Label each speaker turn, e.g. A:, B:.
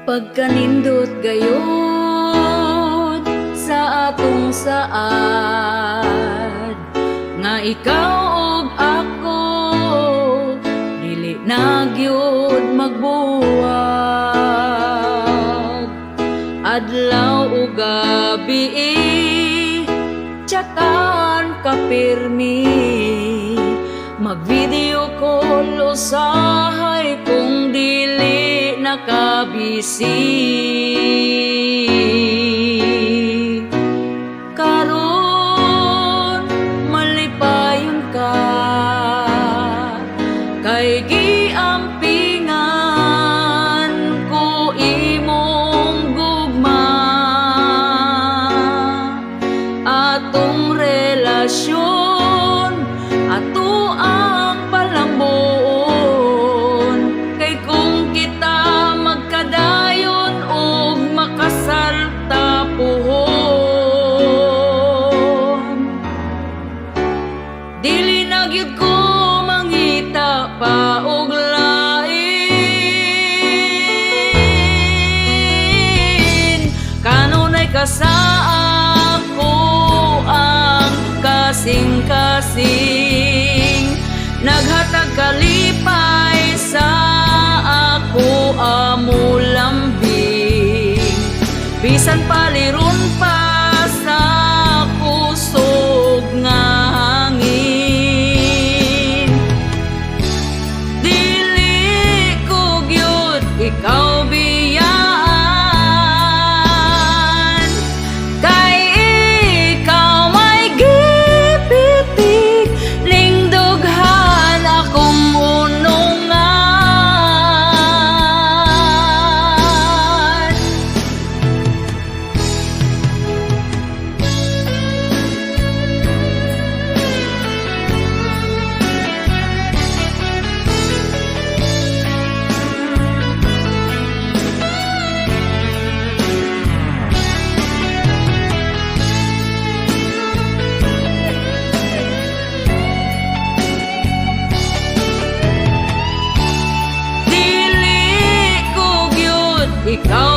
A: Pagkanindot gayon sa atong saad, nga ikaw ug ako dili na gyud magbuwag. Adlaw ug gabi tsakan ka pirmi, mag-video call usahay kung dili nakabisi. Karon malipayon ka kay giampingan ko imong gugma. Atong relasyon ato ang palambon, kay kung kita magkadayon og makasal tapuhon, dili na gyud ko mangita pa og lain. Kanunay ka sa ako ang kasing-kasing, naghatag kalipay sa ako amo lambing. Bisan paliron pa sa kusog nga hangin, dili ko gyud ikaw biyaan, kay ikaw may gipitik ning dughan akong unungan. Dili ko gyud ikaw